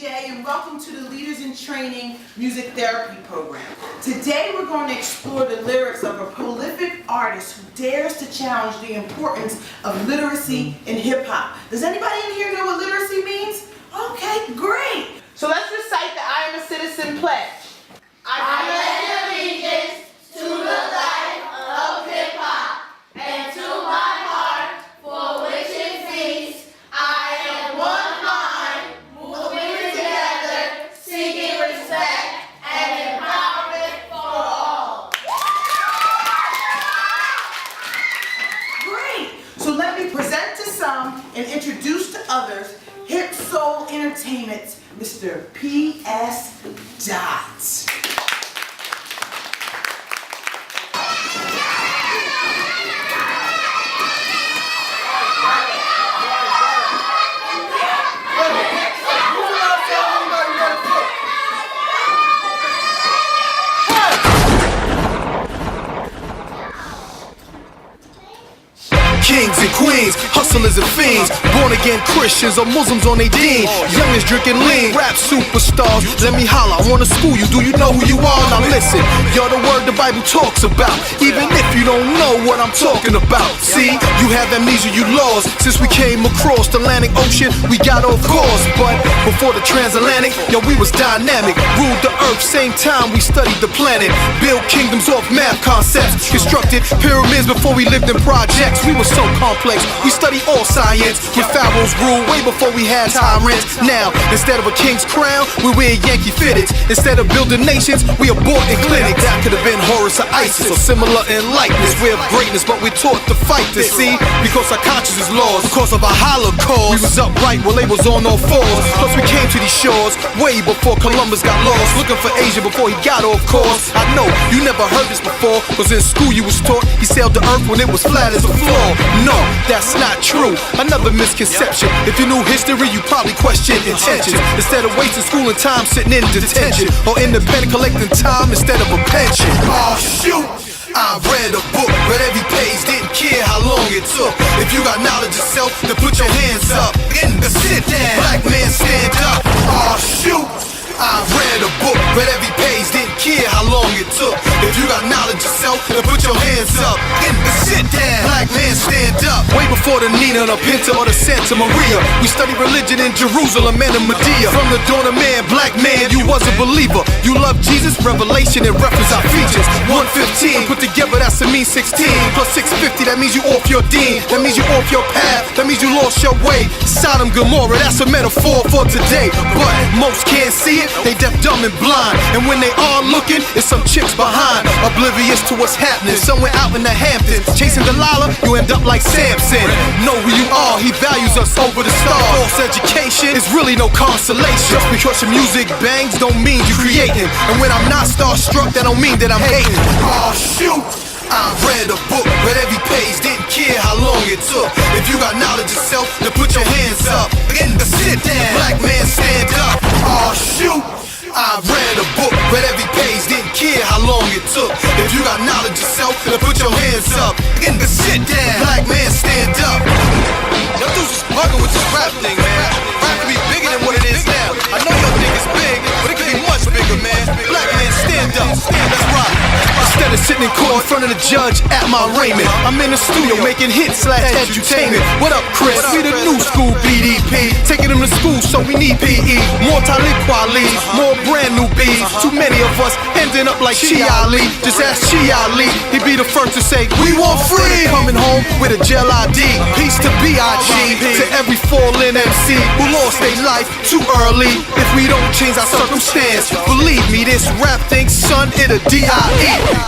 DJ, and welcome to the Leaders in Training Music Therapy Program. Today we're going to explore the lyrics of a prolific artist who dares to challenge the importance of literacy in hip-hop. Does anybody in here know what literacy means? Okay, great. So let's recite the I Am a Citizen pledge. I pledge allegiance to the life of hip-hop and to my heart for which it beats. I am one mind, moving together, seeking respect and empowerment for all. Great. So let me present to some and introduce to others Hip Soul Entertainment's Mr. PS.Dot. Kings and queens, hustlers and fiends, born-again Christians or Muslims on they deen. Youngest drinking lean, rap superstars. Let me holler, I wanna school you, do you know who you are? Now listen, you're the word the Bible talks about, even if you don't know what I'm talking about. See, you have amnesia, you lost. Since we came across the Atlantic Ocean, we got off course. But before the transatlantic, yo, we was dynamic. Ruled the earth, same time we studied the planet. Built kingdoms off math concepts. Constructed pyramids before we lived in projects. We were so complex, we study all science. When pharaohs ruled way before we had tyrants. Now, instead of a king's crown, we wear Yankee fitteds. Instead of building nations, we abort in clinics. That could have been Horus or Isis, or similar in likeness. We're greatness, but we're taught to fight to see. Because our conscience is lost, because of a holocaust. We was upright while they was on all fours. Plus we came to these shores way before Columbus got lost. Looking for Asia before he got off course. I know, you never heard this before, cause in school you was taught he sailed the earth when it was flat as a floor. No, that's not true. Another misconception. If you knew history, you probably question intentions. Instead of wasting school and time sitting in detention, or independent collecting time instead of a pension. Oh shoot, I read a book, read every page, didn't care how long it took. If you got knowledge of self, then put your hands up. Sit down, black man stand up. Oh shoot, I read a book, read every page, didn't care how long it took. If you got knowledge of self, then put your hands up. Sit down, black man stand up. Way before the Nina, the Pinta, or the Santa Maria, we studied religion in Jerusalem and in Medea. From the dawn of man, black man, you was a believer. You love Jesus, revelation and reference our features. 115, put together that's a mean 16. Plus 650, that means you off your deen. That means you off your path, that means you lost your way. Sodom, Gomorrah, that's a metaphor for today. But most can't see it, they deaf, dumb and blind. And when they are looking, it's some chicks behind, oblivious to what's happening. Somewhere out in the Hamptons, chasing Delilah, you end up like Samson. Know who you are, he values us over the stars. False education is really no consolation. Just because your music bangs don't mean you're creating. And when I'm not starstruck, that don't mean that I'm hating. Oh shoot, I read a book, read every page, didn't care how long it took. If you got knowledge of self, then put your hands up. Sit down, black man stand up. Oh shoot, I read a book, read every page, didn't care how long it took. If you got knowledge of self, then put your hands up. Sit down, black man stand up. Y'all dudes is bugging with this rap thing, man. Rap can be bigger than what it is now. I know y'all think it's big, but it can be much bigger, man. Black man stand up, let's rock. Instead of sitting in court in front of the judge at my arraignment, I'm in the studio making hits/edutainment. What up, Chris? We the new school BDP, taking them to school, so we need PE. More Talib Kweli, more brand new B's. Too many of us ending up like Chi Ali. Just ask Chi Ali, he'd be the first to say, we want free. Coming home with a jail ID. Peace to B.I.G. To every fallen MC who lost their life too early. If we don't change our circumstance, believe me, this rap thing, son, it'll D.I.E.